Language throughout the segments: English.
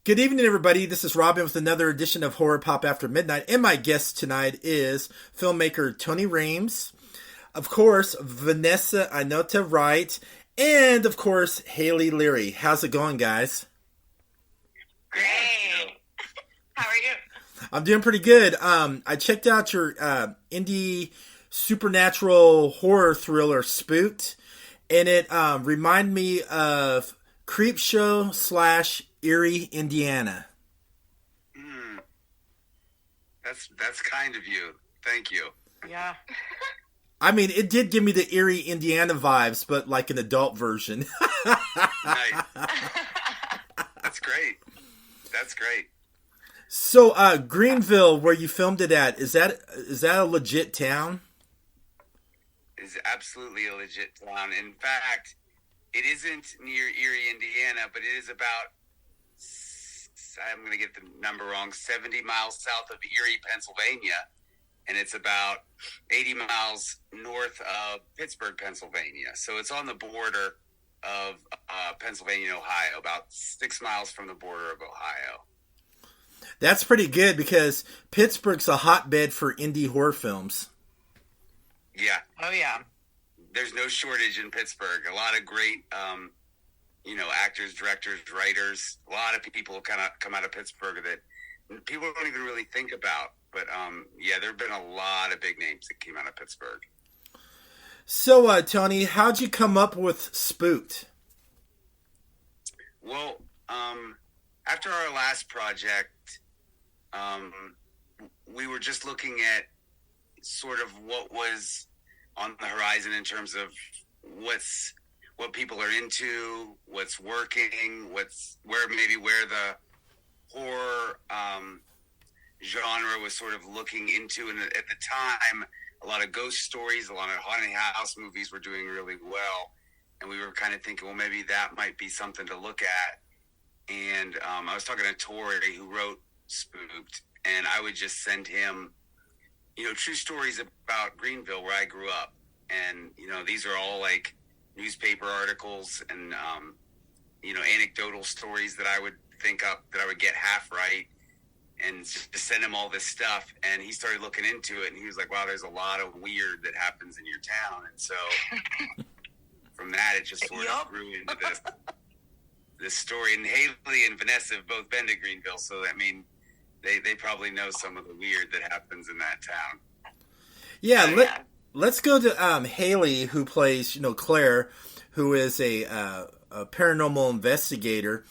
Good evening, everybody. This is Robin with another edition of Horror Pop After Midnight. And my guest tonight is filmmaker Tony Reames, of course, Vanessa Ionta Wright, and of course, Haley Leary. How's it going, guys? Great. How are you? I'm doing pretty good. I checked out your indie supernatural horror thriller, Spookt, and it reminded me of Creepshow slash Erie, Indiana. That's kind of you. Thank you. Yeah. I mean, it did give me the Erie, Indiana vibes, but like an adult version. Nice. That's great. That's great. So, Greenville, where you filmed it at, is that a legit town? It's absolutely a legit town. In fact, it isn't near Erie, Indiana, but it is about, I'm going to get the number wrong, 70 miles south of Erie, Pennsylvania. And it's about 80 miles north of Pittsburgh, Pennsylvania. So it's on the border of Pennsylvania and Ohio, about 6 miles from the border of Ohio. That's pretty good because Pittsburgh's a hotbed for indie horror films. Yeah. Oh, yeah. There's no shortage in Pittsburgh. A lot of great, actors, directors, writers. A lot of people kind of come out of Pittsburgh that people don't even really think about. But, there have been a lot of big names that came out of Pittsburgh. So, Tony, how'd you come up with Spookt? Well, after our last project, we were just looking at sort of what was on the horizon in terms of what people are into, what's working, where the horror genre was sort of looking into. And at the time, a lot of ghost stories, a lot of haunted house movies were doing really well. And we were kind of thinking, well, maybe that might be something to look at. And I was talking to Tori, who wrote Spooked, and I would just send him, true stories about Greenville, where I grew up. And, these are all like newspaper articles and, anecdotal stories that I would think up, that I would get half right, and just send him all this stuff. And he started looking into it, and he was like, wow, there's a lot of weird that happens in your town. And so from that, it just sort of grew into this story. And Haley and Vanessa have both been to Greenville, so I mean, they probably know some of the weird that happens in that town. Yeah, let's go to Haley, who plays Claire, who is a paranormal investigator.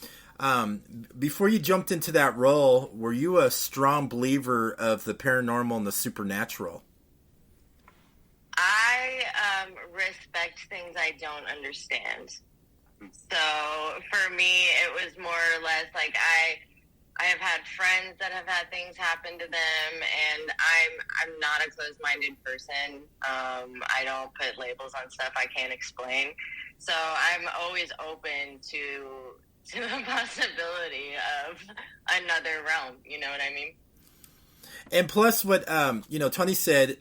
Before you jumped into that role, were you a strong believer of the paranormal and the supernatural? I respect things I don't understand. So for me, it was more or less like I have had friends that have had things happen to them, and I'm not a closed-minded person. I don't put labels on stuff I can't explain. So I'm always open to the possibility of another realm. You know what I mean? And plus, what Tony said,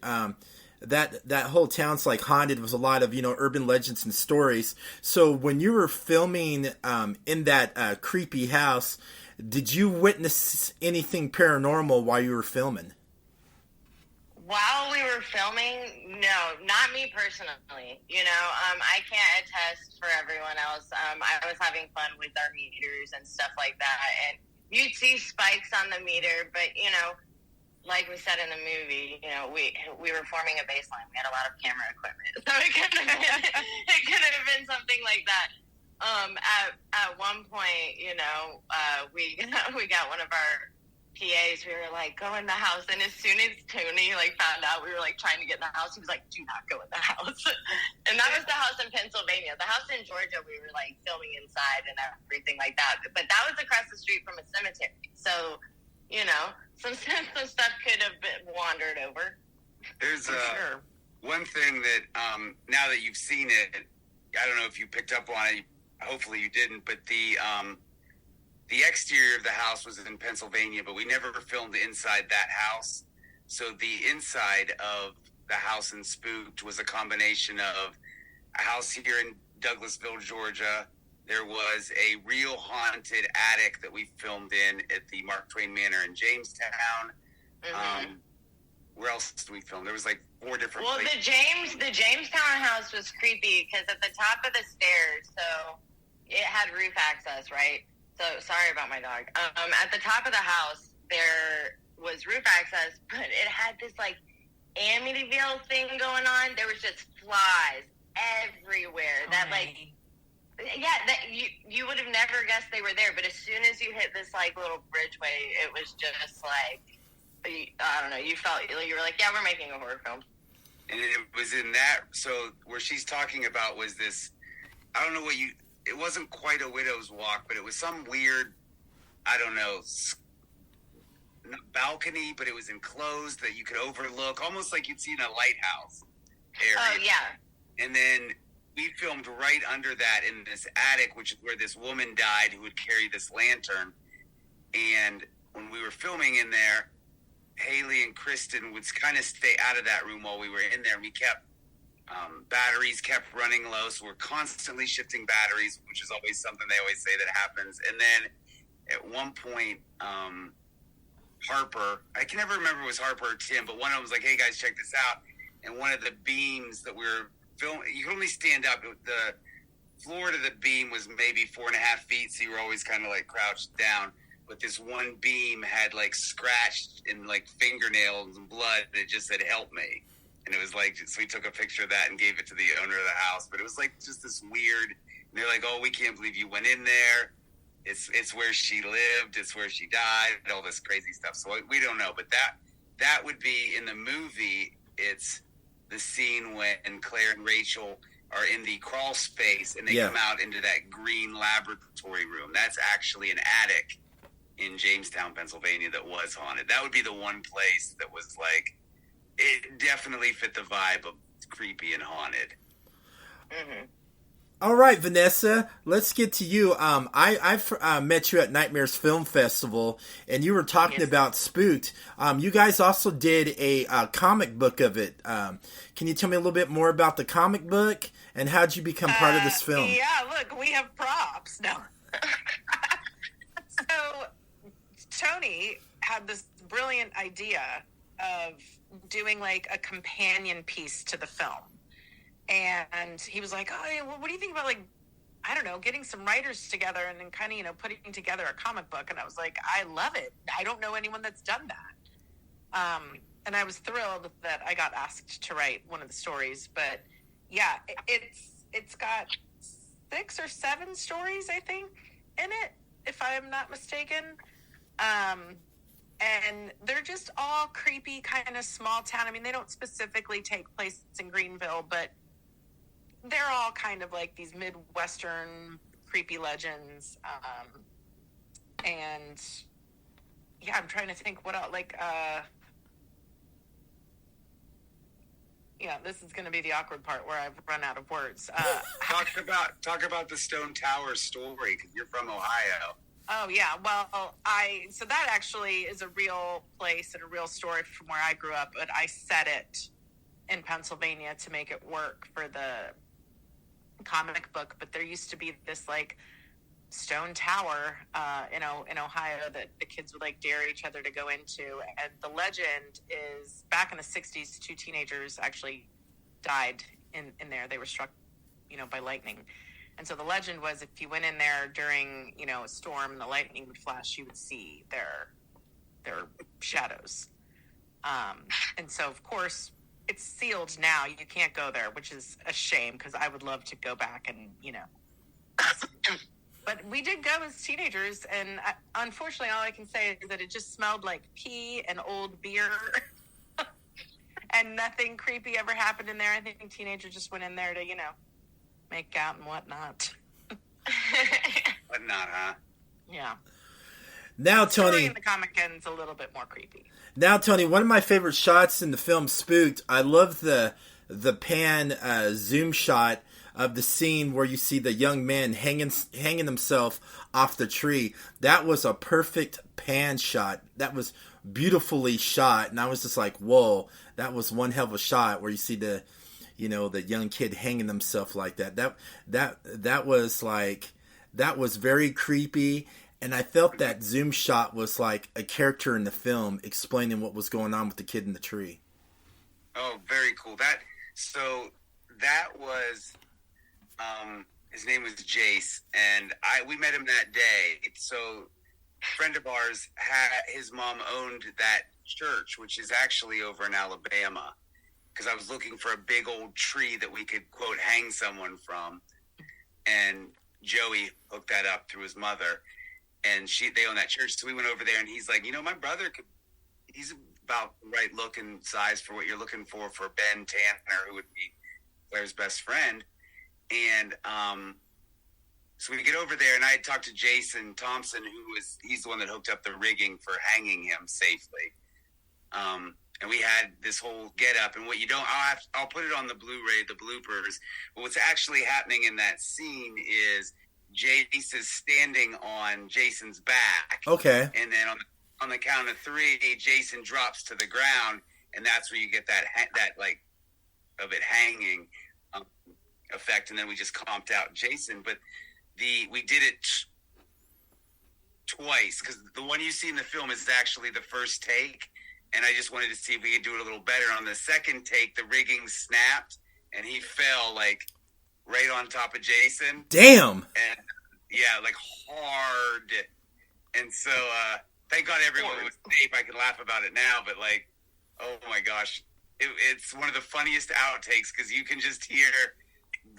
that whole town's like haunted was a lot of urban legends and stories. So when you were filming in that creepy house, did you witness anything paranormal while you were filming? While we were filming, no, not me personally. I can't attest for everyone else. I was having fun with our meters and stuff like that, and you'd see spikes on the meter, but like we said in the movie, we were forming a baseline. We had a lot of camera equipment, so it could have been something like that. At one point, we got one of our PAs. We were like, go in the house, and as soon as Tony found out we were trying to get in the house, he was like, do not go in the house. And that was the house in Pennsylvania. The house in Georgia, we were filming inside and everything like that. But that was across the street from a cemetery, so some stuff could have been wandered over. There's one thing that now that you've seen it, I don't know if you picked up on it. Hopefully you didn't, but the exterior of the house was in Pennsylvania, but we never filmed inside that house. So the inside of the house in Spookt was a combination of a house here in Douglasville, Georgia, there was a real haunted attic that we filmed in at the Mark Twain Manor in Jamestown. Where else did we film? There was like 4 different places. The Jamestown house was creepy because at the top of the stairs, so it had roof access, right? So sorry about my dog. At the top of the house, there was roof access, but it had this like Amityville thing going on. There was just flies everywhere. That you would have never guessed they were there. But as soon as you hit this like little bridgeway, it was just like, I don't know. You were like, yeah, we're making a horror film. And it was in that. So where she's talking about was this. I don't know what you. It wasn't quite a widow's walk, but it was some weird, I don't know, balcony, but it was enclosed that you could overlook, almost like you'd see in a lighthouse area. Oh, yeah. And then we filmed right under that in this attic, which is where this woman died who would carry this lantern. And when we were filming in there, Haley and Kristen would kind of stay out of that room while we were in there. We kept batteries kept running low, so we're constantly shifting batteries, which is always something they always say that happens. And then at one point, Harper, I can never remember if it was Harper or Tim, but one of them was like, hey guys, check this out. And one of the beams that we were filming, you could only stand up. The floor to the beam was maybe 4.5 feet, so you were always kind of like crouched down. But this one beam had like scratched and like fingernails and blood, and it just said, help me. And it was like, so we took a picture of that and gave it to the owner of the house. But it was like just this weird, and they're like, oh, we can't believe you went in there. It's where she lived. It's where she died. All this crazy stuff. So we don't know. But that would be in the movie. It's the scene when Claire and Rachel are in the crawl space and they come out into that green laboratory room. That's actually an attic in Jamestown, Pennsylvania that was haunted. That would be the one place that was like, it definitely fit the vibe of creepy and haunted. Mm-hmm. All right, Vanessa, let's get to you. I've met you at Nightmares Film Festival, and you were talking about Spookt. You guys also did a comic book of it. Can you tell me a little bit more about the comic book, and how'd you become part of this film? Yeah, look, we have props. No. So, Tony had this brilliant idea of doing like a companion piece to the film. And he was like, oh, well, what do you think about, like, I don't know, getting some writers together and then kind of, putting together a comic book? And I was like, I love it. I don't know anyone that's done that. And I was thrilled that I got asked to write one of the stories. But, yeah, it's got 6 or 7 stories, I think, in it, if I'm not mistaken. And they're just all creepy, kind of small town. I mean, they don't specifically take place in Greenville, but they're all kind of like these Midwestern creepy legends. And yeah, I'm trying to think what else, yeah, this is going to be the awkward part where I've run out of words. Talk about the Stone Tower story, because you're from Ohio. Oh, yeah. Well, so that actually is a real place and a real story from where I grew up, but I set it in Pennsylvania to make it work for the comic book. But there used to be this, stone tower, in Ohio that the kids would, dare each other to go into. And the legend is, back in the 60s, 2 teenagers actually died in there. They were struck, by lightning. And so the legend was, if you went in there during, a storm and the lightning would flash, you would see their shadows. And so, of course, it's sealed now. You can't go there, which is a shame, because I would love to go back and, But we did go as teenagers, and unfortunately, all I can say is that it just smelled like pee and old beer. And nothing creepy ever happened in there. I think teenagers just went in there to, make out and whatnot. Whatnot, huh? Yeah. Now, the story Tony, in the comic end's a little bit more creepy. Now, Tony, one of my favorite shots in the film Spooked, I love the pan zoom shot of the scene where you see the young man hanging himself off the tree. That was a perfect pan shot. That was beautifully shot, and I was just like, whoa, that was one hell of a shot where you see the young kid hanging himself like that. That was like, that was very creepy. And I felt that zoom shot was like a character in the film explaining what was going on with the kid in the tree. Oh, very cool. That was, his name was Jace, and we met him that day. So a friend of ours his mom owned that church, which is actually over in Alabama, because I was looking for a big old tree that we could, quote, hang someone from. And Joey hooked that up through his mother, and they own that church. So we went over there, and he's like, my brother he's about the right look and size for what you're looking for Ben Tanner, who would be Claire's best friend. And so we get over there, and I had talked to Jason Thompson, he's the one that hooked up the rigging for hanging him safely. And we had this whole get up, and I'll put it on the Blu-ray, the bloopers. But what's actually happening in that scene is Jace is standing on Jason's back. Okay. And then on the count of 3, Jason drops to the ground, and that's where you get that like of it hanging effect. And then we just comped out Jason, but we did it twice, because the one you see in the film is actually the first take, and I just wanted to see if we could do it a little better. On the second take, the rigging snapped, and he fell like right on top of Jason. Damn. And yeah, like hard. And so thank God everyone was safe. I can laugh about it now, but like, oh my gosh, it's one of the funniest outtakes, because you can just hear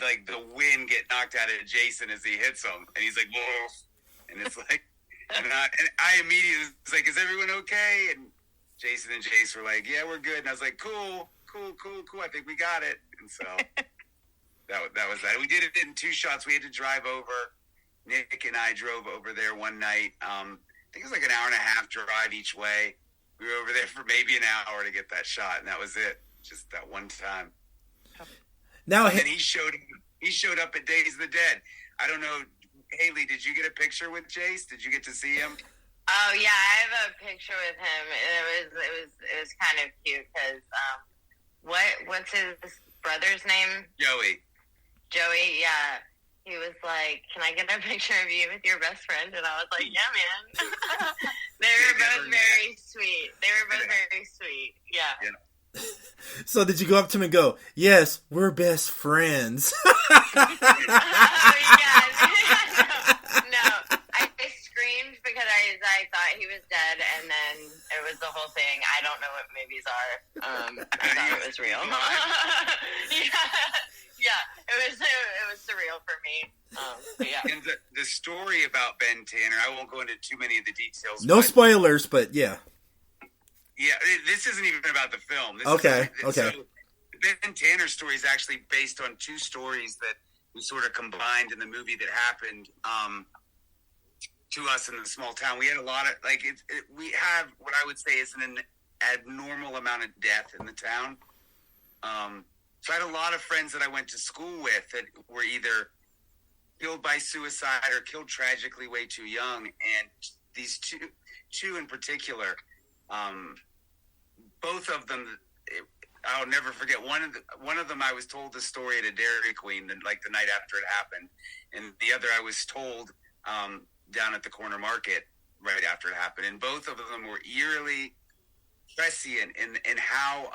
like the wind get knocked out of Jason as he hits him, and he's like, whoa, and it's like, and I immediately was like, is everyone okay? And Jason and Jace were like, yeah, we're good. And I was like, cool. I think we got it. And so that was that. We did it in 2 shots. We had to drive over. Nick and I drove over there one night. I think it was like an hour and a half drive each way. We were over there for maybe an hour to get that shot, and that was it. Just that one time. Now, and then he showed up at Days of the Dead. I don't know, Haley, did you get a picture with Jace? Did you get to see him? Oh yeah, I have a picture with him. It was kind of cute because what's his brother's name? Joey. Yeah. He was like, "Can I get a picture of you with your best friend?" And I was like, "Yeah, man." They were both very sweet. Yeah. So did you go up to him and go, "Yes, we're best friends"? No. I screamed because I thought he was dead, and then it was the whole thing. I don't know what movies are. I thought it was real. Yeah, it was surreal for me. But yeah. And the story about Ben Tanner, I won't go into too many of the details. No spoilers, but yeah. Yeah, this isn't even about the film. Okay. So Ben Tanner's story is actually based on 2 stories that we sort of combined in the movie that happened to us in the small town. We had a lot of, like, we have what I would say is an abnormal amount of death in the town. So I had a lot of friends that I went to school with that were either killed by suicide or killed tragically way too young. And these two in particular, both of them, I'll never forget. One of them, I was told the story at a Dairy Queen, like the night after it happened, and the other I was told down at the corner market right after it happened. And both of them were eerily prescient in how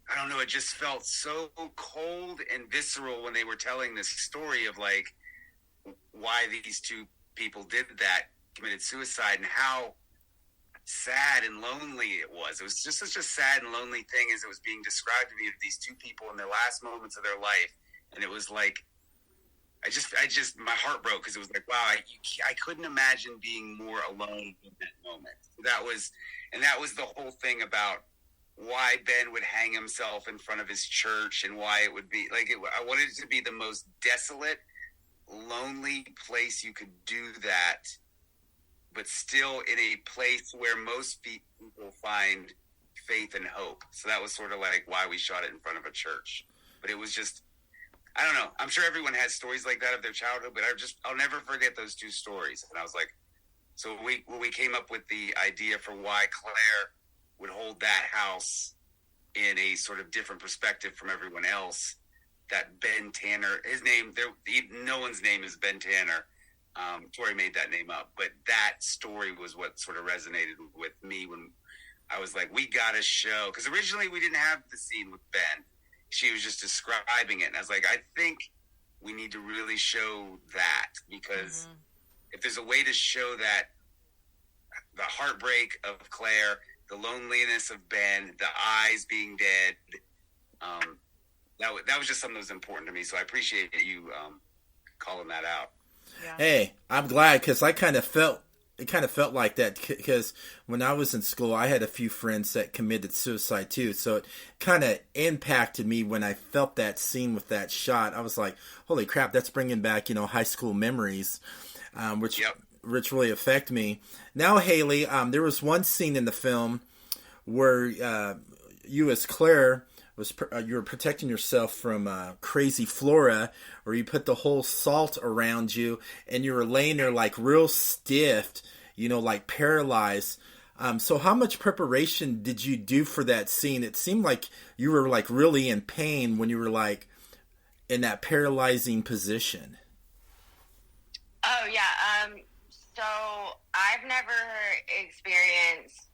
I don't know. It just felt so cold and visceral when they were telling this story of like why these 2 people did that, committed suicide, and how sad and lonely it was. It was just such a sad and lonely thing as it was being described to me, of these 2 people in their last moments of their life. And it was like, I just, my heart broke, because it was like, wow, I couldn't imagine being more alone in that moment. That was the whole thing about why Ben would hang himself in front of his church, and why it would be like, I wanted it to be the most desolate, lonely place you could do that, but still in a place where most people find faith and hope. So that was sort of like why we shot it in front of a church. But it was just, I don't know. I'm sure everyone has stories like that of their childhood, but I'll never forget those 2 stories. And I was like, so when we came up with the idea for why Claire would hold that house in a sort of different perspective from everyone else, that Ben Tanner, his name, no one's name is Ben Tanner. Tori made that name up, but that story was what sort of resonated with me when I was like, we got to show, because originally we didn't have the scene with Ben. She was just describing it, and I was like, I think we need to really show that, because if there's a way to show that, the heartbreak of Claire, the loneliness of Ben, the eyes being dead, that was just something that was important to me. So I appreciate you calling that out. Yeah. Hey, I'm glad, because it kind of felt like that, because when I was in school, I had a few friends that committed suicide too. So it kind of impacted me when I felt that scene with that shot. I was like, holy crap, that's bringing back, high school memories, which really affect me. Now, Haley, there was one scene in the film where you as Claire you were protecting yourself from crazy Flora, where you put the whole salt around you and you were laying there like real stiff, like paralyzed. So how much preparation did you do for that scene? It seemed like you were like really in pain when you were like in that paralyzing position. Oh yeah. So I've never experienced.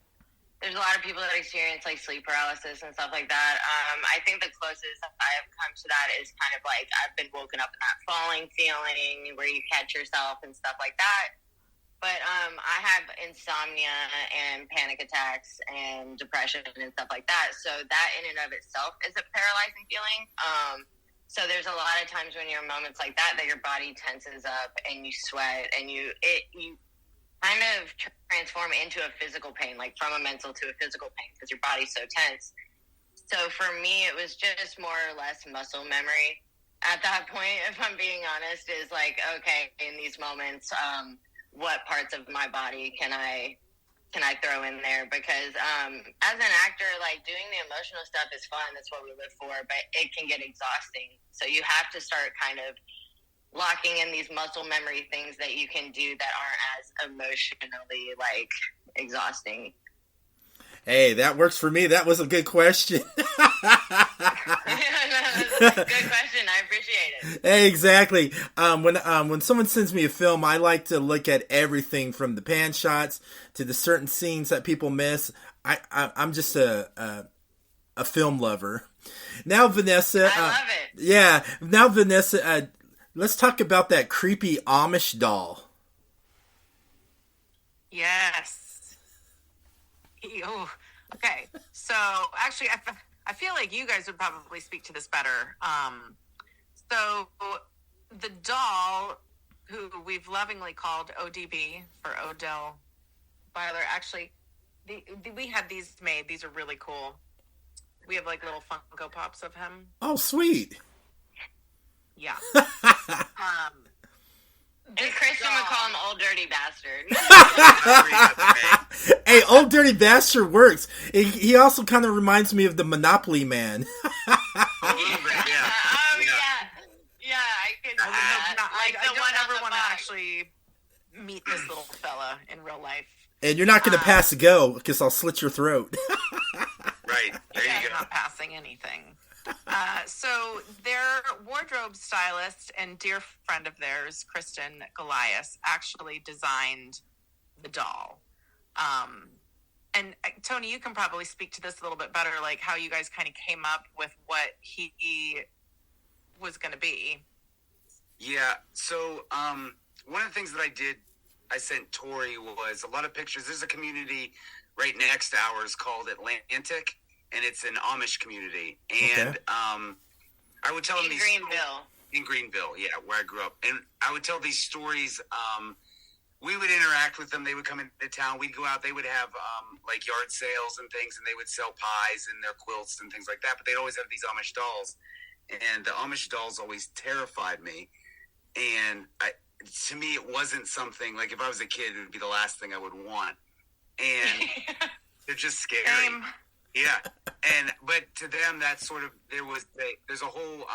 There's a lot of people that experience like sleep paralysis and stuff like that. I think the closest I have come to that is kind of like I've been woken up in that falling feeling where you catch yourself and stuff like that. But I have insomnia and panic attacks and depression and stuff like that. So that in and of itself is a paralyzing feeling. So there's a lot of times when you're in moments like that your body tenses up and you sweat and you kind of transform into a physical pain, like from a mental to a physical pain, because your body's so tense. So for me, it was just more or less muscle memory at that point, if I'm being honest, is like, okay, in these moments, what parts of my body can I throw in there? Because as an actor, like doing the emotional stuff is fun. That's what we live for, but it can get exhausting. So you have to start kind of locking in these muscle memory things that you can do that aren't as emotionally like exhausting. Hey, that works for me. That was a good question. Good question. I appreciate it. Hey, exactly. When someone sends me a film, I like to look at everything from the pan shots to the certain scenes that people miss. I'm just a film lover. Now, Vanessa. I love it. Yeah. Now, Vanessa. Let's talk about that creepy Amish doll. Yes. Oh, okay. So, actually, I feel like you guys would probably speak to this better. So, the doll, who we've lovingly called ODB for Odell Byler, actually, we had these made. These are really cool. We have like little Funko Pops of him. Oh, sweet. Yeah. And Kristen would call him Old Dirty Bastard. Hey, Old Dirty Bastard works. He also kind of reminds me of the Monopoly Man. Yeah, I could. I don't ever want to actually meet this little fella in real life. And you're not going to pass a go, because I'll slit your throat. Right. There you go. I'm not passing anything. So their wardrobe stylist and dear friend of theirs, Kristen Goliath, actually designed the doll. And Tony, you can probably speak to this a little bit better, like how you guys kind of came up with what he was going to be. Yeah. So one of the things that I sent Tori was a lot of pictures. There's a community right next to ours called Atlantic, and it's an Amish community. And I would tell them these in Greenville, yeah, where I grew up. And I would tell these stories. We would interact with them. They would come into town. We'd go out. They would have like yard sales and things, and they would sell pies and their quilts and things like that. But they'd always have these Amish dolls, and the Amish dolls always terrified me. And to me, it wasn't something like if I was a kid, it would be the last thing I would want. And they're just scary. Same. Yeah, but to them, that's sort of there's a whole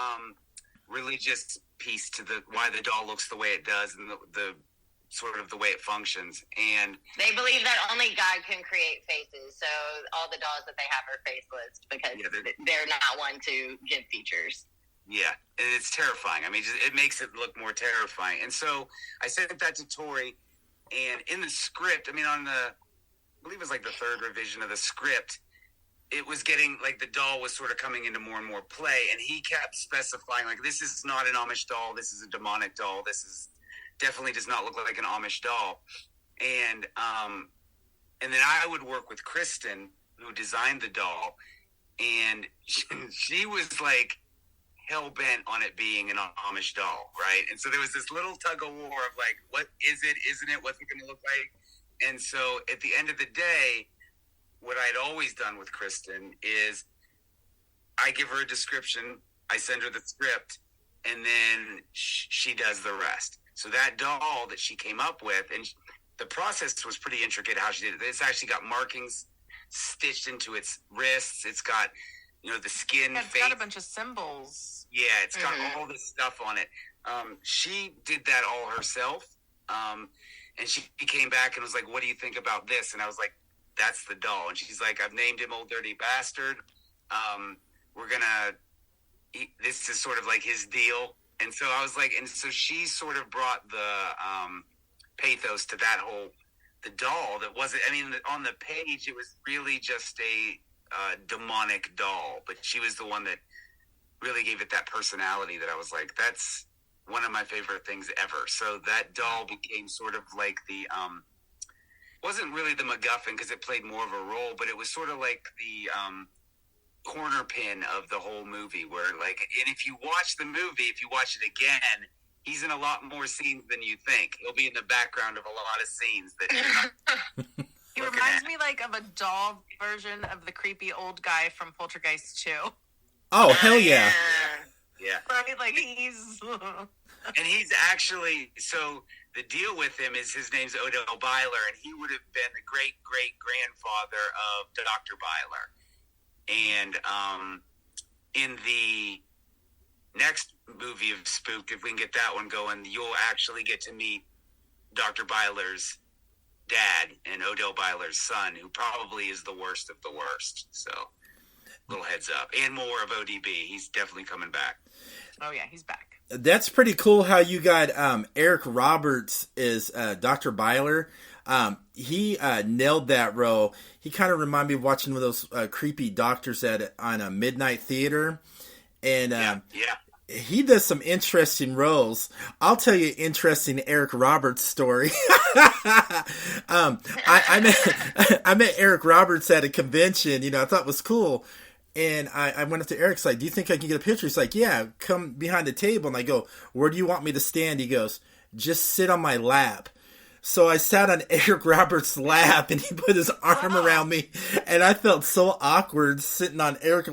religious piece to why the doll looks the way it does, and the sort of the way it functions. And they believe that only God can create faces, so all the dolls that they have are faceless because they're not one to give features. Yeah, and it's terrifying. I mean, it makes it look more terrifying. And so I sent that to Tori, and in the script, I mean, I believe it was like the third revision of the script, it was getting, like, the doll was sort of coming into more and more play, and he kept specifying, like, this is not an Amish doll, this is a demonic doll, this is definitely does not look like an Amish doll. And then I would work with Kristen, who designed the doll, and she was, like, hell-bent on it being an Amish doll, right? And so there was this little tug-of-war of, like, what is it, isn't it, what's it going to look like? And so at the end of the day, what I'd always done with Kristen is I give her a description, I send her the script, and then she does the rest. So that doll that she came up with, and the process was pretty intricate how she did it. It's actually got markings stitched into its wrists. It's got, you know, the skin. Yeah, it's got a bunch of symbols. Yeah, it's got all this stuff on it. She did that all herself. And she came back and was like, what do you think about this? And I was like, that's the doll. And she's like, I've named him Old Dirty Bastard. This is sort of like his deal. And so I was like, and so she sort of brought the pathos to that whole, the doll that wasn't, I mean, on the page, it was really just a demonic doll, but she was the one that really gave it that personality that I was like, that's one of my favorite things ever. So that doll became sort of like the, wasn't really the MacGuffin because it played more of a role, but it was sort of like the corner pin of the whole movie where, like, and if you watch the movie, if you watch it again, he's in a lot more scenes than you think. He'll be in the background of a lot of scenes that you're not He reminds me like of a doll version of the creepy old guy from Poltergeist 2. Oh, hell yeah. Yeah. Right? Like he's... And he's actually, so the deal with him is his name's Odell Byler, and he would have been the great-great-grandfather of Dr. Byler. And in the next movie of Spookt, if we can get that one going, you'll actually get to meet Dr. Byler's dad and Odell Byler's son, who probably is the worst of the worst. So, little heads up. And more of ODB. He's definitely coming back. Oh, yeah, he's back. That's pretty cool how you got Eric Roberts is Dr. Byler. He nailed that role. He kind of reminded me of watching one of those creepy doctors on a midnight theater. And yeah. He does some interesting roles. I'll tell you an interesting Eric Roberts story. I met Eric Roberts at a convention, I thought it was cool. And I went up to Eric's like, do you think I can get a picture? He's like, yeah, come behind the table. And I go, where do you want me to stand? He goes, just sit on my lap. So I sat on Eric Roberts' lap, and he put his arm around me, and I felt so awkward sitting on Eric.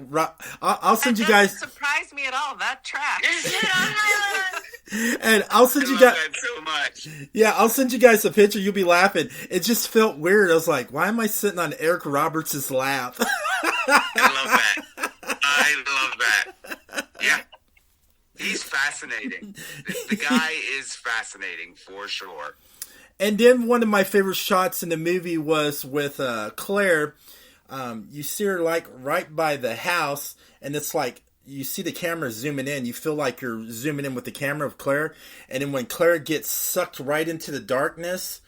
I'll send you guys. That doesn't surprise me at all. That tracks. And I'll send you guys so much. Yeah, I'll send you guys a picture. You'll be laughing. It just felt weird. I was like, why am I sitting on Eric Roberts' lap? I love that. Yeah. He's fascinating. The guy is fascinating for sure. And then one of my favorite shots in the movie was with Claire. You see her like right by the house, and it's like you see the camera zooming in. You feel like you're zooming in with the camera of Claire. And then when Claire gets sucked right into the darkness,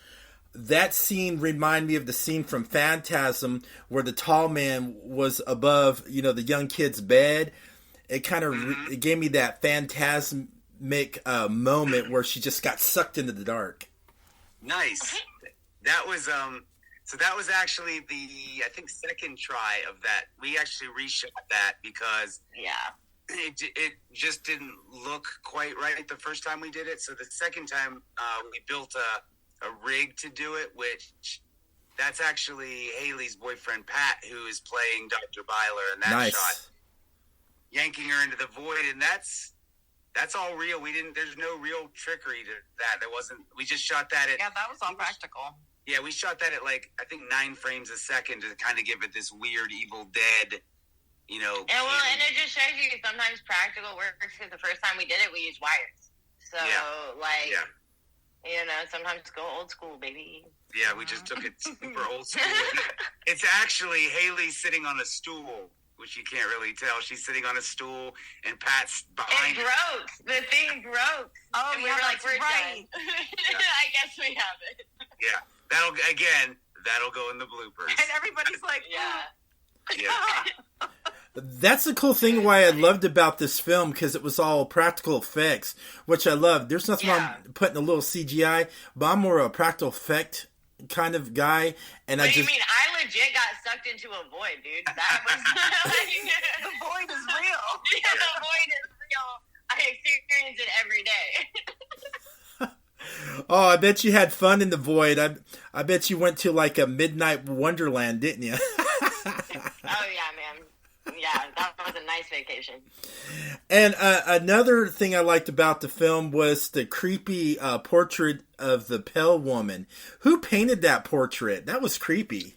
that scene reminded me of the scene from Phantasm where the tall man was above, the young kid's bed. It kind of it gave me that phantasmic moment where she just got sucked into the dark. Nice. That was so that was actually the second try of that. We actually reshot that because it just didn't look quite right the first time we did it. So the second time we built a rig to do it, which that's actually Haley's boyfriend Pat, who is playing Dr. Byler in that shot, yanking her into the void, and that's all real. There's no real trickery to that. There wasn't. We just shot that at. Yeah, that was all practical. Yeah, we shot that at 9 frames a second to kind of give it this weird Evil Dead, And it just shows you sometimes practical works. Because the first time we did it, we used wires. So sometimes go old school, baby. Yeah, we just took it super old school. It's actually Haley sitting on a stool which you can't really tell. She's sitting on a stool, and Pat's It behind her. broke. The thing broke. Oh, and we yeah, were like, that's we're right. done. I guess we have it. Yeah, that'll go in the bloopers. And everybody's like, Yeah. Yeah. That's the cool thing why I loved about this film, because it was all practical effects, which I love. There's nothing wrong putting a little CGI, but I'm more a practical effect kind of guy. And What do you mean? I legit got sucked into a void, dude. That was the void is real. Yeah, the void is real. I experience it every day. Oh, I bet you had fun in the void. I bet you went to like a midnight wonderland, didn't you? Oh yeah, man. Yeah, that was a nice vacation. And another thing I liked about the film was the creepy portrait of the pale woman. Who painted that portrait? That was creepy.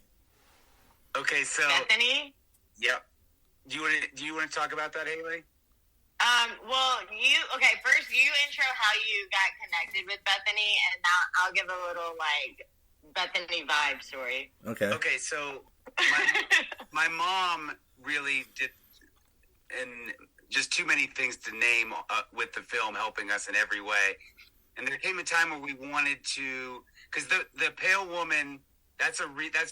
Okay, so Bethany? Yep. Do you want to talk about that, Haley? Well, first you intro how you got connected with Bethany, and now I'll give a little like Bethany vibe story. Okay, so my mom really did, and just too many things to name with the film helping us in every way. And there came a time where we wanted to, because the Pale Woman, that's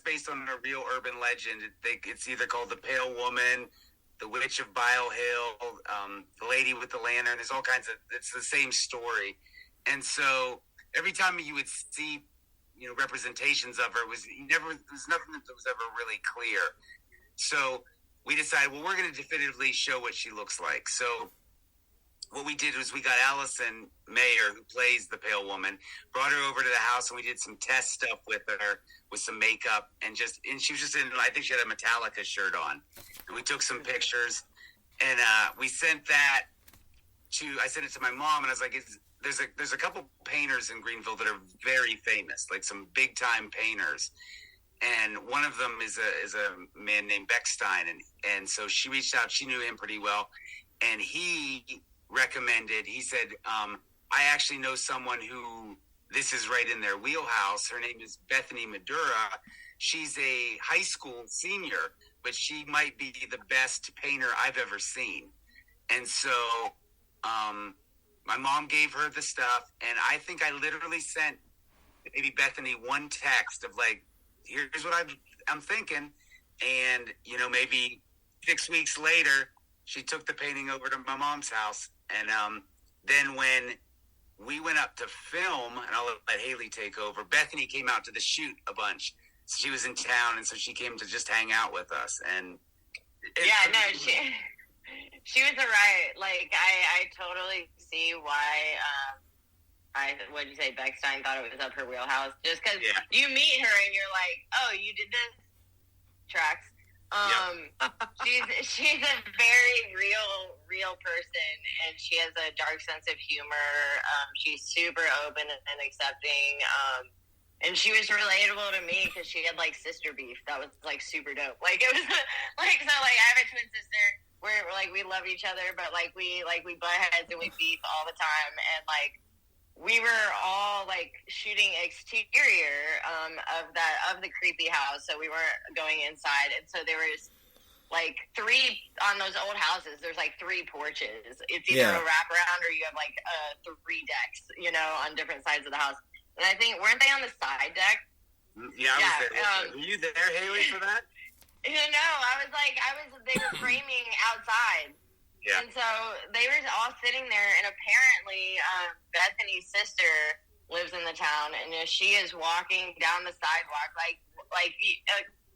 based on a real urban legend. It's either called the Pale Woman, the Witch of Bile Hill, the Lady with the Lantern. There's all kinds of. It's the same story, and so every time you would see, representations of her, there was nothing that was ever really clear. So we decided, well, we're going to definitively show what she looks like. So what we did was we got Allison Mayer, who plays the Pale Woman, brought her over to the house, and we did some test stuff with her, with some makeup, and she was just in, I think she had a Metallica shirt on. And we took some pictures, and we sent that I sent it to my mom, and I was like, there's a couple painters in Greenville that are very famous, like some big time painters. And one of them is a man named Beckstein, and so she reached out. She knew him pretty well, and he said, I actually know someone who this is right in their wheelhouse. Her name is Bethany Madura. She's a high school senior, but she might be the best painter I've ever seen. And so my mom gave her the stuff, and I think I literally sent maybe Bethany one text of like, here's what I'm thinking. And, maybe 6 weeks later, she took the painting over to my mom's house. And then when we went up to film, and I'll let Haley take over, Bethany came out to the shoot a bunch. So she was in town, and so she came to just hang out with us. And she was a riot. Like, I totally see why what'd you say, Beckstein thought it was up her wheelhouse. Just because you meet her and you're like, oh, you did this? Tracks. She's a very real person, and she has a dark sense of humor. She's super open and accepting. And she was relatable to me because she had like sister beef. That was like super dope. Like it was like, so like I have a twin sister where like we love each other, but like we butt heads and we beef all the time. And like we were all like shooting exterior of the creepy house, so we weren't going inside. And so there was like three on those old houses. There's like three porches. It's either a wraparound or you have like 3 decks, on different sides of the house. And I think, weren't they on the side deck? Yeah, I was there. Were you there, Haley, for that? No, they were framing outside. Yeah. And so they were all sitting there, and apparently Bethany's sister lives in the town, and she is walking down the sidewalk, like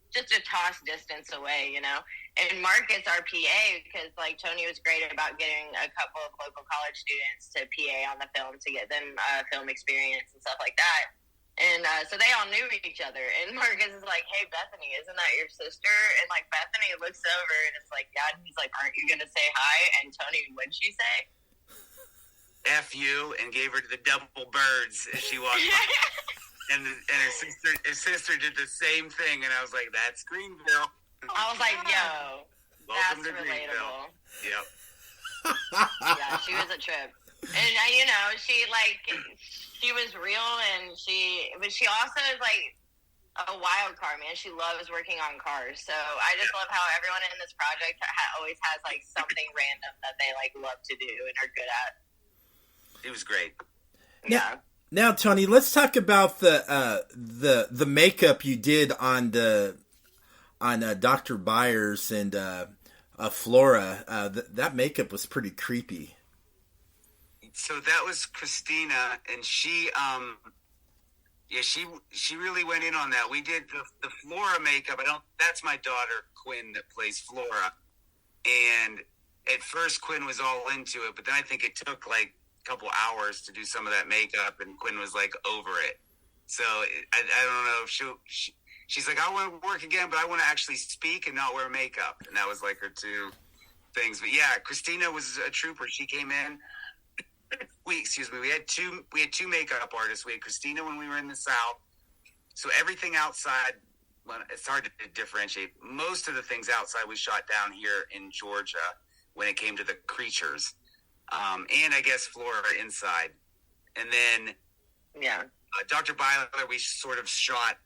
just a toss distance away, And Marcus, our PA, because like Tony was great about getting a couple of local college students to PA on the film to get them film experience and stuff like that. And so they all knew each other. And Marcus is like, hey, Bethany, isn't that your sister? And like Bethany looks over and it's like, yeah. And he's like, aren't you going to say hi? And Tony, what'd she say? F you, and gave her the double birds as she walked by. And her sister did the same thing. And I was like, that's Greenville. I was like, yo, welcome that's to relatable. Greenville. Yep. Yeah, she was a trip. And, she was real, but she also is like, a wild card, man. She loves working on cars. So I just love how everyone in this project always has like something random that they like love to do and are good at. It was great. Yeah. Now, Tony, let's talk about the makeup you did on Dr. Byers and Flora. That makeup was pretty creepy. So that was Christina, and she really went in on that. We did the Flora makeup. That's my daughter Quinn that plays Flora, and at first Quinn was all into it, but then I think it took like a couple hours to do some of that makeup, and Quinn was like over it. So I don't know if she's like, I want to work again, but I want to actually speak and not wear makeup, and that was like her two things. But yeah, Christina was a trooper. She came in. We had two makeup artists. We had Christina when we were in the South. So everything outside, well, it's hard to differentiate. Most of the things outside we shot down here in Georgia when it came to the creatures. And I guess Flora inside. And then Dr. Byler, we sort of shot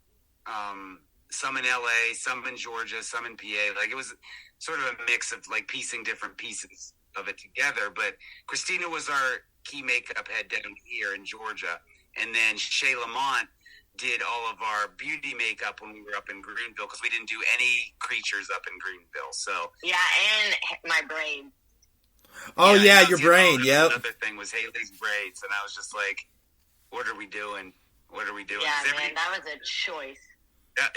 some in LA, some in Georgia, some in PA. Like it was sort of a mix of like piecing different pieces of it together. But Christina was our key makeup head down here in Georgia. And then Shay Lamont did all of our beauty makeup when we were up in Greenville, because we didn't do any creatures up in Greenville. So yeah, and my braid. Oh yeah, your brain. Yep. Another thing was Haley's braids, and I was just like, "What are we doing? What are we doing?" Yeah, man, that was a choice. That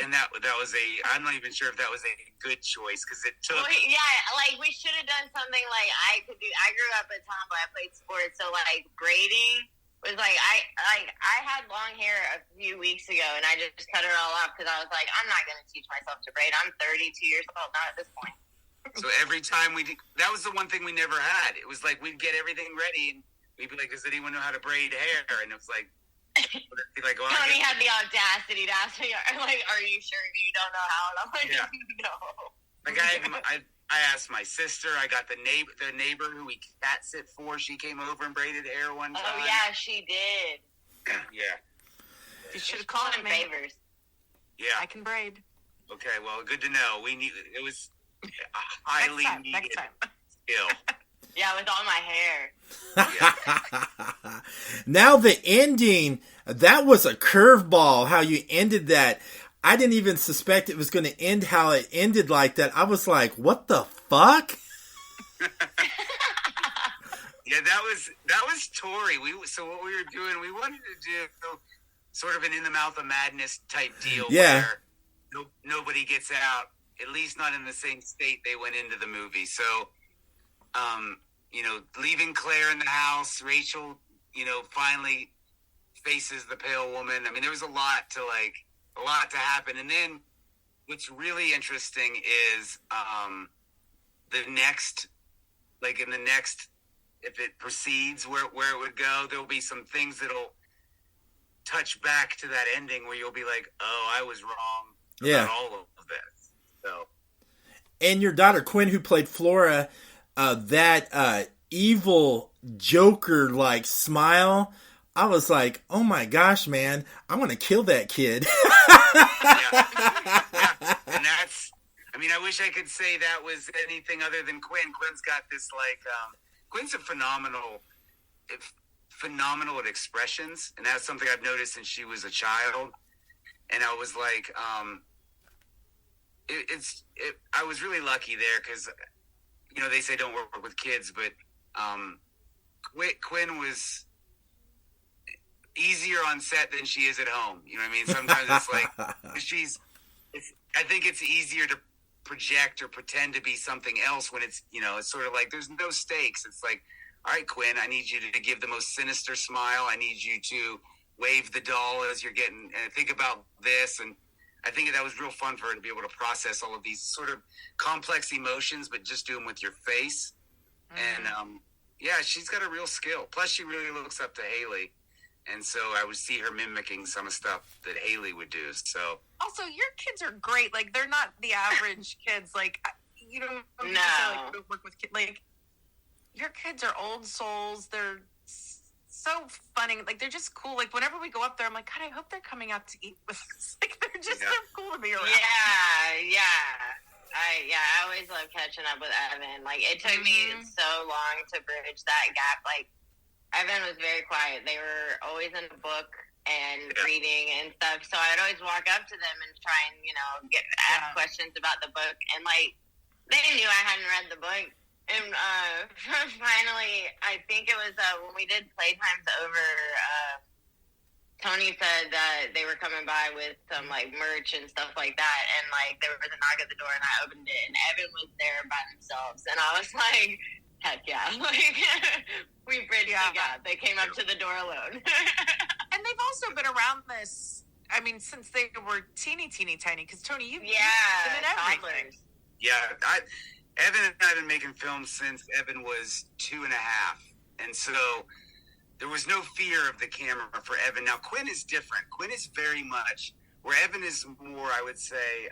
was I'm not even sure if that was a good choice, because it took. Well, yeah, like we should have done something like I could do. I grew up a tomboy. I played sports, so like braiding was like I had long hair a few weeks ago, and I just cut it all off because I was like, I'm not going to teach myself to braid. I'm 32 years old now at this point. So every time that was the one thing we never had. It was like we'd get everything ready, and we'd be like, "Does anyone know how to braid hair?" And it was like, well, Tony had the audacity to ask me, like, "Are you sure you don't know how?" And I'm like, yeah. "No." Like I asked my sister. I got the neighbor who we cat sit for. She came over and braided hair one time. Oh yeah, she did. Yeah. You should have called him favors. Yeah, I can braid. Okay, well, good to know. It was a highly needed skill. Yeah, with all my hair. Yeah. Now the ending, that was a curveball, how you ended that. I didn't even suspect it was going to end how it ended like that. I was like, what the fuck? Yeah, that was Tori. So what we were doing, we wanted to do sort of an In the Mouth of Madness type deal where nobody gets out, at least not in the same state they went into the movie. So, leaving Claire in the house, Rachel, finally faces the pale woman. I mean, there was a lot to happen. And then what's really interesting is the next, if it proceeds where it would go, there'll be some things that'll touch back to that ending where you'll be like, oh, I was wrong about all of this. So, and your daughter Quinn, who played Flora, that evil Joker like smile, I was like, oh my gosh, man, I want to kill that kid. Yeah. And I wish I could say that was anything other than Quinn. Quinn's got this Quinn's a phenomenal at expressions, and that's something I've noticed since she was a child. And I was like, I was really lucky there because, they say don't work with kids, but Quinn was easier on set than she is at home. You know what I mean? Sometimes it's like I think it's easier to project or pretend to be something else when it's, it's sort of like there's no stakes. It's like, all right, Quinn, I need you to give the most sinister smile. I need you to wave the doll as you're getting, and think about this. And I think that was real fun for her to be able to process all of these sort of complex emotions, but just do them with your face. Mm-hmm. And, she's got a real skill. Plus, she really looks up to Haley. And so I would see her mimicking some of stuff that Haley would do. So also, your kids are great. Like, they're not the average kids. Like, don't work with kids. Like, your kids are old souls. They're so funny. Like, they're just cool. Like, whenever we go up there, I'm like, God, I hope they're coming out to eat with us. Like, they're just to be around. Yeah. I always love catching up with Evan. Like, it took me so long to bridge that gap. Like, Evan was very quiet. They were always in a book and reading and stuff. So I'd always walk up to them and try and, ask questions about the book. And, like, they knew I hadn't read the book. And finally, I think it was when we did Playtimes over, Tony said that they were coming by with some, like, merch and stuff like that, and, like, there was a knock at the door, and I opened it, and Evan was there by themselves, and I was like, heck yeah. Like, we bridged the gap. They came up to the door alone. And they've also been around this, I mean, since they were teeny tiny, because, Tony, you've been in everything. Yeah, Evan and I have been making films since Evan was 2.5, and so there was no fear of the camera for Evan. Now, Quinn is different. Quinn is very much, where Evan is more, I would say,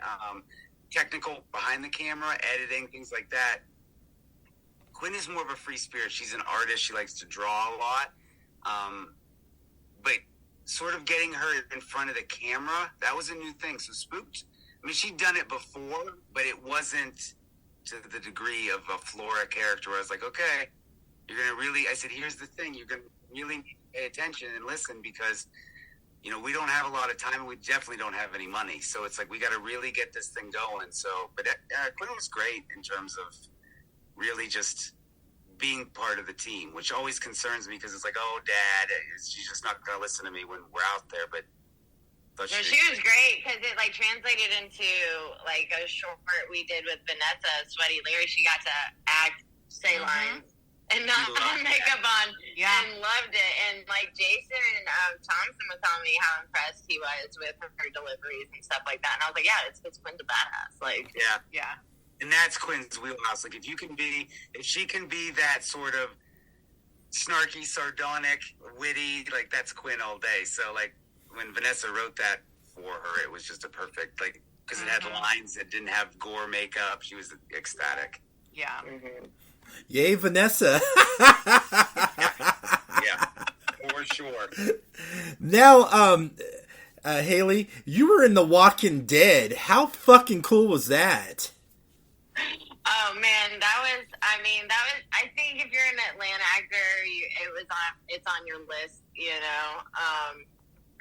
technical behind the camera, editing, things like that. Quinn is more of a free spirit. She's an artist. She likes to draw a lot. But sort of getting her in front of the camera, that was a new thing. So Spookt, I mean, she'd done it before, but it wasn't to the degree of a Flora character where I was like, okay, you're going to really, I said, here's the thing, you're going to really pay attention and listen because, we don't have a lot of time and we definitely don't have any money. So it's like, we got to really get this thing going. So, but Quinn was great in terms of really just being part of the team, which always concerns me because it's like, oh, Dad, she's just not going to listen to me when we're out there. But she was great because it, like, translated into, like, a short we did with Vanessa, Sweaty Leary. She got to act, say lines, and not have makeup on, and loved it. And, like, Jason Thompson was telling me how impressed he was with her deliveries and stuff like that. And I was like, yeah, it's because Quinn's a badass. Like, yeah. And that's Quinn's wheelhouse. Like, if she can be that sort of snarky, sardonic, witty, like, that's Quinn all day. So, like, when Vanessa wrote that for her, it was just a perfect, like, because it had lines that didn't have gore makeup. She was ecstatic. Yeah. Yay, Vanessa. Yeah, for sure. Now, Haley, you were in The Walking Dead. How fucking cool was that? Oh man, I think if you're an Atlanta actor, it's on your list,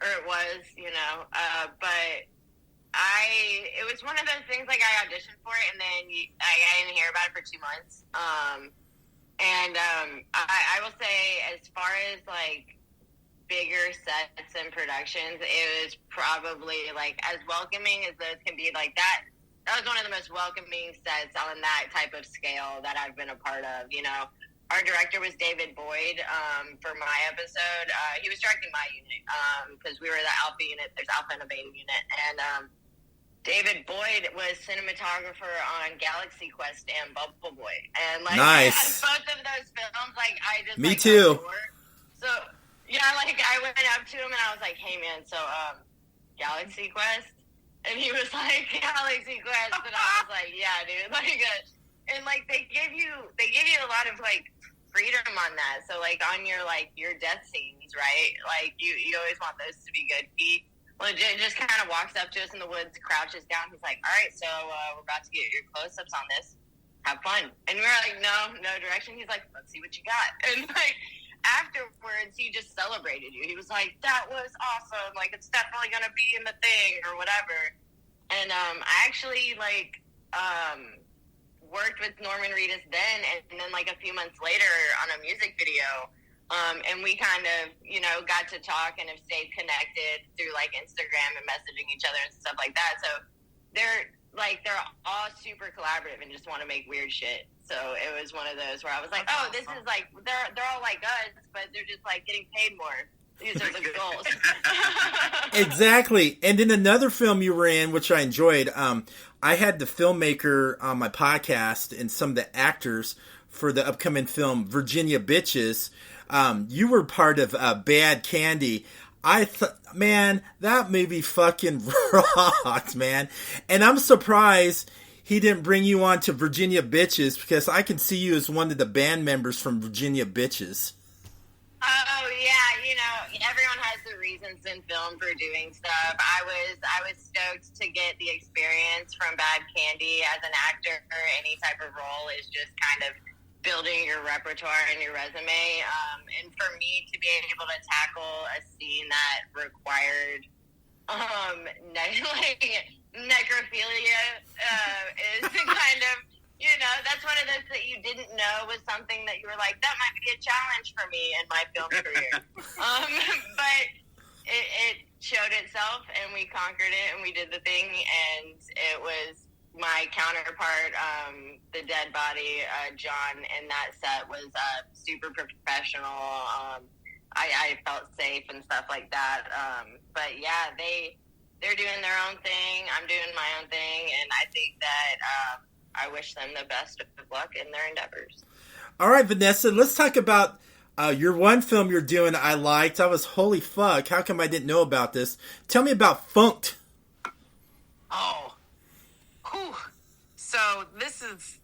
or it was, but it was one of those things, like, I auditioned for it, and then I didn't hear about it for 2 months. I will say, as far as, like, bigger sets and productions, it was probably, like, as welcoming as those can be. Like, that was one of the most welcoming sets on that type of scale that I've been a part of, Our director was David Boyd for my episode. He was directing my unit because we were the Alpha unit. There's Alpha and a Beta unit. And David Boyd was cinematographer on Galaxy Quest and Bubble Boy. And, like, nice. Both of those films, like, I just, me like, too. So, yeah, like, I went up to him and I was like, hey, man, so, Galaxy Quest? And he was like, Galaxy Quest. And I was like, yeah, dude. Like, and, like, they give you a lot of, like, freedom on that. So, like, on your death scenes, right? Like, you always want those to be good. He legit just kind of walks up to us in the woods, crouches down. He's like, all right, so we're about to get your close-ups on this. Have fun. And we were like, no direction. He's like, let's see what you got. And, like, afterwards, he just celebrated you. He was like, that was awesome. Like, it's definitely going to be in the thing or whatever. And I actually, like, worked with Norman Reedus then, and then, like, a few months later on a music video. And we kind of, got to talk and have stayed connected through, like, Instagram and messaging each other and stuff like that. So they're all super collaborative and just want to make weird shit. So it was one of those where I was like, oh, this is like, they're all like us, but they're just, like, getting paid more. These are the goals. Exactly. And in another film you were in, which I enjoyed, I had the filmmaker on my podcast and some of the actors for the upcoming film Virginia Bitches. You were part of Bad Candy. Man, that movie fucking rocked, man. And I'm surprised he didn't bring you on to Virginia Bitches, because I can see you as one of the band members from Virginia Bitches. Oh, yeah, everyone has the reason seasons in film for doing stuff. I was stoked to get the experience from Bad Candy as an actor. Any type of role is just kind of building your repertoire and your resume. And for me to be able to tackle a scene that required necrophilia is kind of, you know, that's one of those that you didn't know was something that you were like, that might be a challenge for me in my film career. But it showed itself, and we conquered it, and we did the thing, and it was my counterpart, the dead body, John, in that set was super professional. I felt safe and stuff like that. But yeah, they're doing their own thing. I'm doing my own thing, and I think that I wish them the best of luck in their endeavors. All right, Vanessa, let's talk about your one film you're doing I liked. I was, holy fuck, how come I didn't know about this? Tell me about Funked. Oh. Whew. So this is,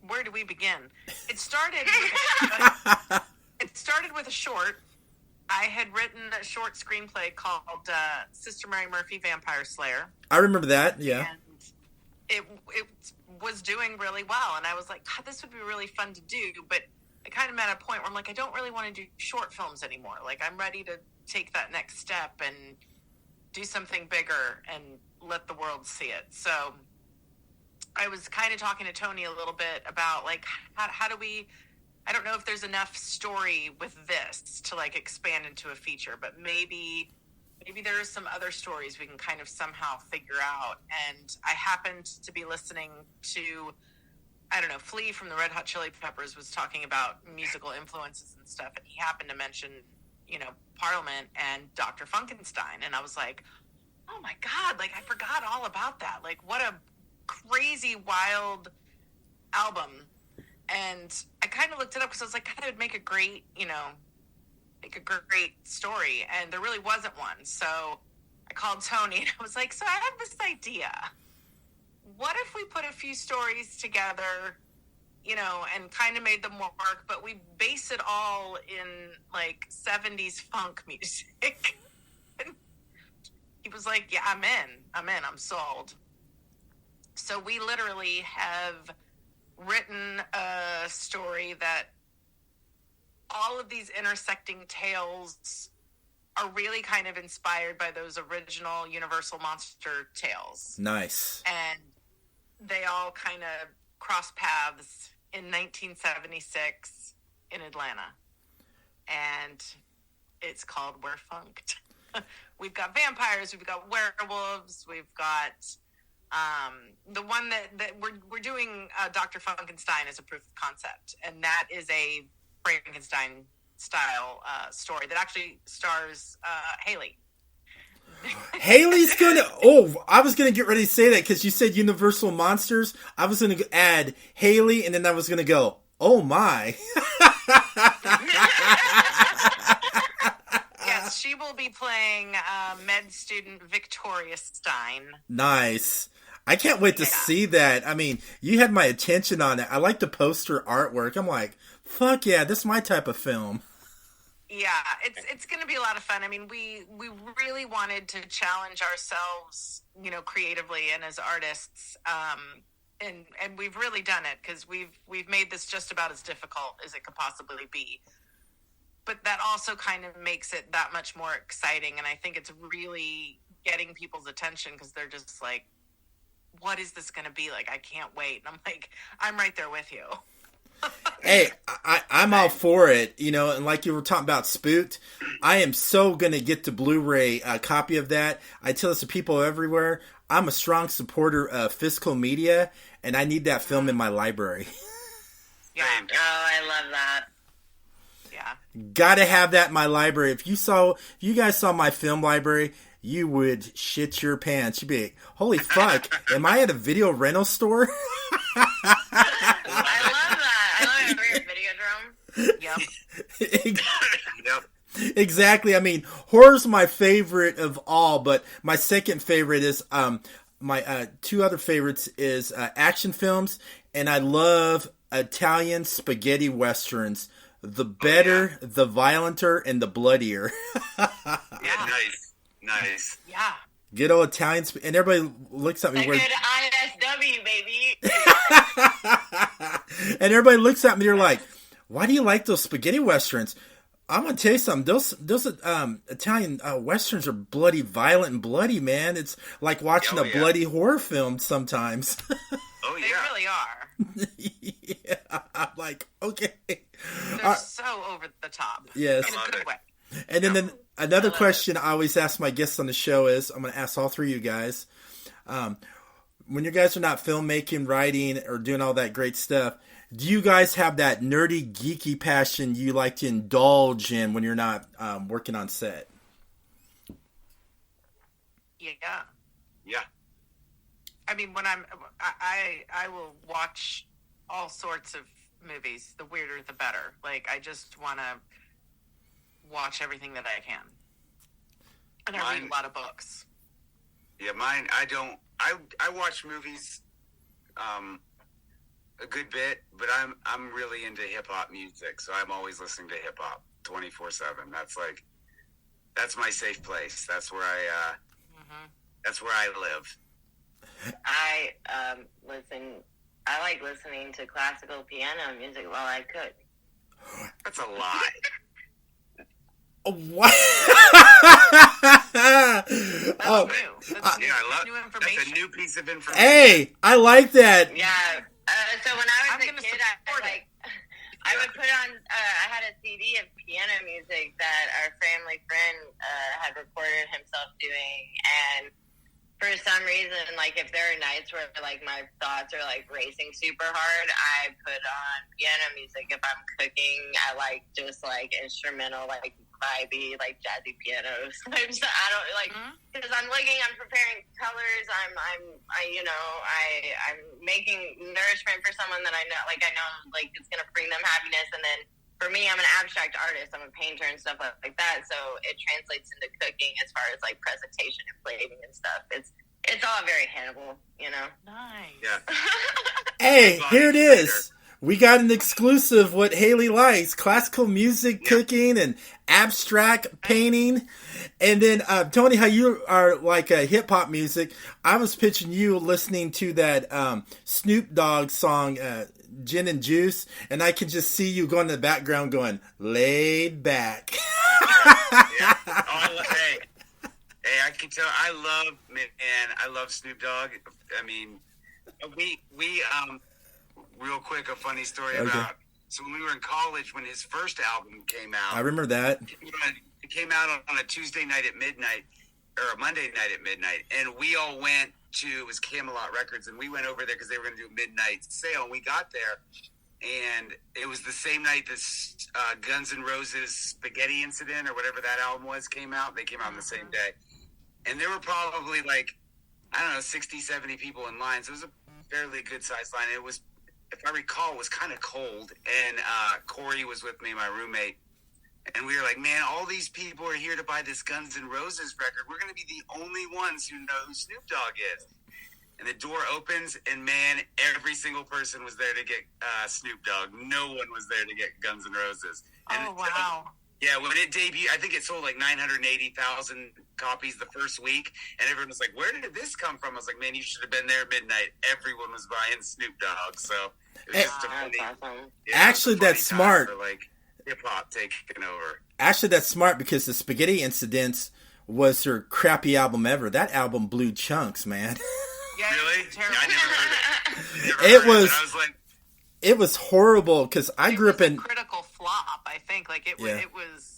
where do we begin? It started with a short. I had written a short screenplay called Sister Mary Murphy, Vampire Slayer. I remember that, yeah. And it was doing really well, and I was like, God, this would be really fun to do, but I kind of met a point where I'm like, I don't really want to do short films anymore. Like, I'm ready to take that next step and do something bigger and let the world see it. So I was kind of talking to Tony a little bit about, like, how do we, I don't know if there's enough story with this to, like, expand into a feature, but maybe there are some other stories we can kind of somehow figure out. And I happened to be listening to, I don't know, Flea from the Red Hot Chili Peppers was talking about musical influences and stuff, and he happened to mention, you know, Parliament and Dr. Funkenstein, and I was like, oh my God, like, I forgot all about that. Like, what a crazy, wild album. And I kind of looked it up because I was like, God, it would make a great, you know, make a great story, and there really wasn't one. So I called Tony, and I was like, so I have this idea. What if we put a few stories together, you know, and kind of made them work, but we base it all in, like, 70s funk music? And he was like, yeah, I'm in, I'm sold. So we literally have written a story that all of these intersecting tales are really kind of inspired by those original Universal Monster tales. Nice. And they all kind of cross paths in 1976 in Atlanta. And it's called We're Funked. We've got vampires, we've got werewolves, we've got the one that we're doing, Dr. Funkenstein as a proof of concept. And that is a Frankenstein style story that actually stars Haley. Haley's gonna, I was gonna get ready to say that because you said Universal Monsters. I was gonna add Haley, and then I was gonna go, oh my. Yes, she will be playing med student Victoria Stein. Nice. I can't wait to see that. I mean, you had my attention on it. I like the poster artwork. I'm like, fuck yeah, this is my type of film. Yeah, it's going to be a lot of fun. I mean, we really wanted to challenge ourselves, you know, creatively and as artists, and we've really done it because we've made this just about as difficult as it could possibly be. But that also kind of makes it that much more exciting, and I think it's really getting people's attention because they're just like, what is this going to be like? I can't wait. And I'm like, I'm right there with you. Hey, I'm all for it, you know, and like you were talking about Spookt, I am so going to get the Blu-ray copy of that. I tell this to people everywhere. I'm a strong supporter of physical media, and I need that film in my library. Yeah. Oh, I love that. Yeah. Gotta have that in my library. If you guys saw my film library, you would shit your pants. You'd be like, holy fuck, am I at a video rental store? I love that. I love your Videodrome. Yep. Exactly. I mean, horror's my favorite of all, but my second favorite is my two other favorites is action films, and I love Italian spaghetti westerns. the better, the violenter, and the bloodier. Yeah, nice. Yeah. Good old Italian, and everybody looks at me. A good ISW, baby. And everybody looks at me. They're like, "Why do you like those spaghetti westerns?" I'm gonna tell you something. Those Italian westerns are bloody, violent, and bloody. Man, it's like watching a bloody horror film sometimes. Oh yeah, They really are. Yeah, I'm like, okay. They're so over the top. Yes. In a good way. And then another question I always ask my guests on the show is, I'm going to ask all three of you guys, when you guys are not filmmaking, writing, or doing all that great stuff, do you guys have that nerdy, geeky passion you like to indulge in when you're not working on set? Yeah. yeah. I mean, when I will watch all sorts of movies. The weirder, the better. Like, I just want to watch everything that I can. And I read a lot of books. Yeah, mine, I don't, I watch movies a good bit, but I'm really into hip-hop music, so I'm always listening to hip-hop 24/7. That's my safe place. That's where that's where I live. I like listening to classical piano music while I cook. That's a lie. What? That's new. That's new. New information. That's a new piece of information. Hey, I like that. Yeah. So when I was a kid, I would put on. I had a CD of piano music that our family friend had recorded himself doing, and for some reason, like if there are nights where like my thoughts are like racing super hard, I put on piano music. If I'm cooking, I like just like instrumental, like vibey, like jazzy pianos. I don't like because I'm preparing colors. I'm making nourishment for someone that I know like it's gonna bring them happiness. And then for me, I'm an abstract artist. I'm a painter and stuff like that. So it translates into cooking as far as like presentation and plating and stuff. It's all very Hannibal, you know. Nice. Yeah. Hey, here it is. We got an exclusive what Haley likes. Classical music, cooking, and abstract painting. And then, Tony, how you are like hip-hop music. I was pitching you listening to that Snoop Dogg song, Gin and Juice, and I can just see you going in the background going, laid back. Yeah. Hey, I can tell. I love Snoop Dogg. I mean, we real quick, a funny story about. So when we were in college, when his first album came out, I remember that. It came out on a Tuesday night at midnight, or a Monday night at midnight, and we all went to, it was Camelot Records, and we went over there because they were going to do a midnight sale, and we got there, and it was the same night this Guns N' Roses Spaghetti Incident, or whatever that album was, came out. They came out on the same day. And there were probably like, I don't know, 60, 70 people in line. So it was a fairly good-sized line. It was, if I recall, it was kind of cold. And Corey was with me, my roommate. And we were like, man, all these people are here to buy this Guns N' Roses record. We're going to be the only ones who know who Snoop Dogg is. And the door opens, and man, every single person was there to get Snoop Dogg. No one was there to get Guns N' Roses. And oh, wow. Yeah, when it debuted, I think it sold like 980,000 copies the first week, and everyone was like, where did this come from? I was like, man, you should have been there at midnight. Everyone was buying Snoop Dogg, so it was just a funny... Awesome. Yeah, actually, that's smart. For, like, hip-hop taking over. Actually, that's smart because the Spaghetti Incidents was her crappy album ever. That album blew chunks, man. Yeah, Really? it's Yeah, terrible. I never heard it. It was... I was like... It was horrible because I grew up in... critical flop, I think. Like, it was...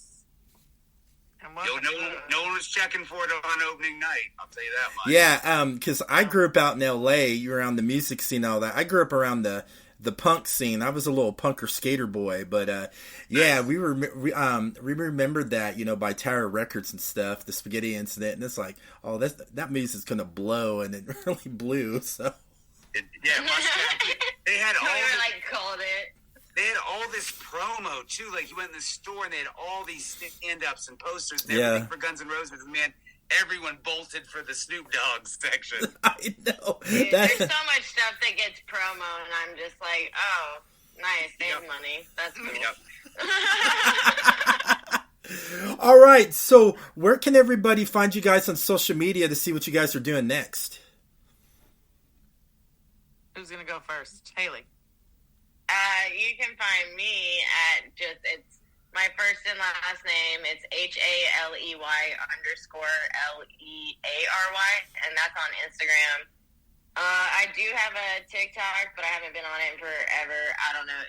And no one was checking for it on opening night. I'll tell you that much. Yeah, because I grew up out in L.A. around the music scene and all that. I grew up around the punk scene. I was a little punker skater boy, but yeah, we remembered that, you know, by Tower Records and stuff, the Spaghetti Incident, and it's like, oh, that music's gonna blow, and it really blew. So They had all called it. They had all this promo too. Like, you went in the store and they had all these stand-ups and posters and everything for Guns N' Roses. And man, everyone bolted for the Snoop Dogg section. I know. Dude, there's so much stuff that gets promo, and I'm just like, oh, nice, they have money. That's cool. Yep. All right, so where can everybody find you guys on social media to see what you guys are doing next? Who's gonna go first? Haley. You can find me at it's my first and last name. It's HALEY _LEARY, and that's on Instagram. I do have a TikTok, but I haven't been on it in forever. I don't know.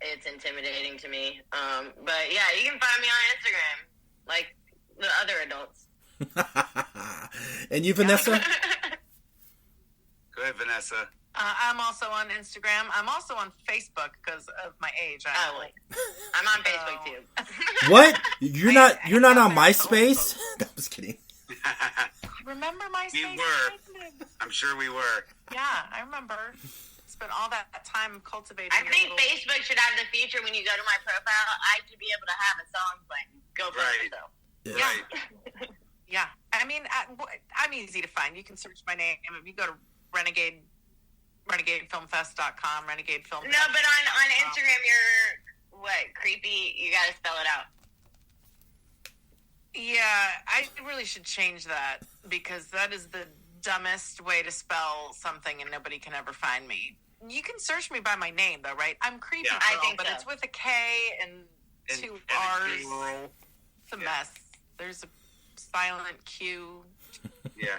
It's intimidating to me. But yeah, you can find me on Instagram, like the other adults. And you, Vanessa? Go ahead, Vanessa. I'm also on Instagram. I'm also on Facebook because of my age. I'm on Facebook too. What? You're not on MySpace? I was kidding. Remember MySpace? We were. I'm sure we were. Yeah, I remember. Spent all that time cultivating. I think Facebook should have the feature when you go to my profile. I should be able to have a song playing. Go for it, though. Yeah. Right. Yeah. I mean, I'm easy to find. You can search my name. If you go to renegadefilmfest.com, Renegade Film. No, but on Instagram, you're creepy. You got to spell it out. Yeah, I really should change that because that is the dumbest way to spell something and nobody can ever find me. You can search me by my name, though, right? I'm Creepy Girl, I think but so. It's with a K and two R's. It's a mess. There's a silent Q. Yeah.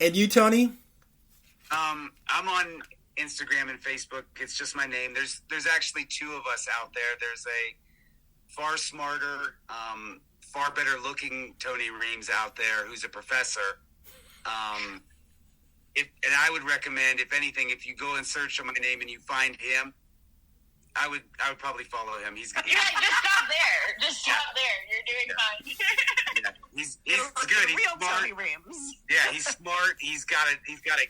And you, Tony? I'm on Instagram and Facebook. It's just my name. There's actually two of us out there. There's a far smarter, far better looking Tony Reames out there who's a professor. And I would recommend, if anything, if you go and search on my name and you find him, I would probably follow him. He's just stop there. Just stop there. You're doing fine. Yeah, he's good. He's Real smart. Tony Reames. Yeah, he's smart. He's got a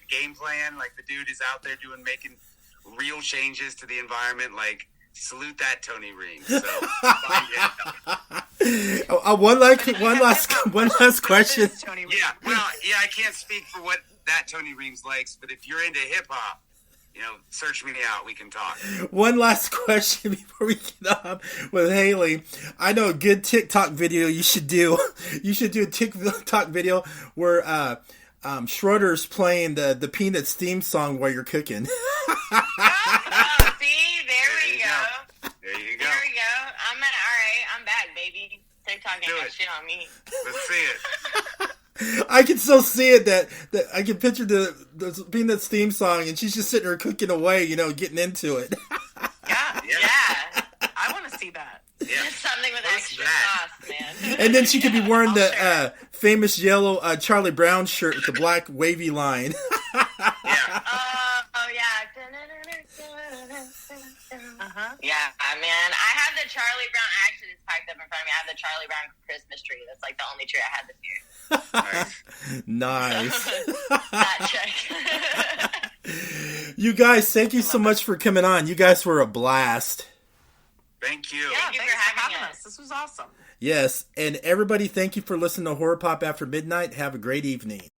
game plan. Like, the dude is out there making real changes to the environment. Like, salute that Tony Reames. So one last question. Tony Reames. yeah, well, I can't speak for what that Tony Reames likes, but if you're into hip hop, search me out. We can talk. One last question before we get on with Haley. I know a good TikTok video you should do. You should do a TikTok video where Schroeder's playing the Peanuts theme song while you're cooking. See, there we go. There you go. There we go. All right. I'm back, baby. TikTok ain't got shit on me. Let's see it. I can still see it. That I can picture the Peanuts theme song, and she's just sitting there cooking away, getting into it. Yeah. I want to see that. Yeah. Just something with extra sauce, man. And then she could be wearing the famous yellow Charlie Brown shirt with the black wavy line. Yeah. Oh, yeah. Yeah, man. I have the Charlie Brown. Actually, it's packed up in front of me. I have the Charlie Brown Christmas tree. That's like the only tree I had this year. Nice. That check. You guys, thank you so much for coming on. You guys were a blast. Thank you. Yeah, Thanks for having us. This was awesome. Yes, and everybody, thank you for listening to Horror Pop After Midnight. Have a great evening.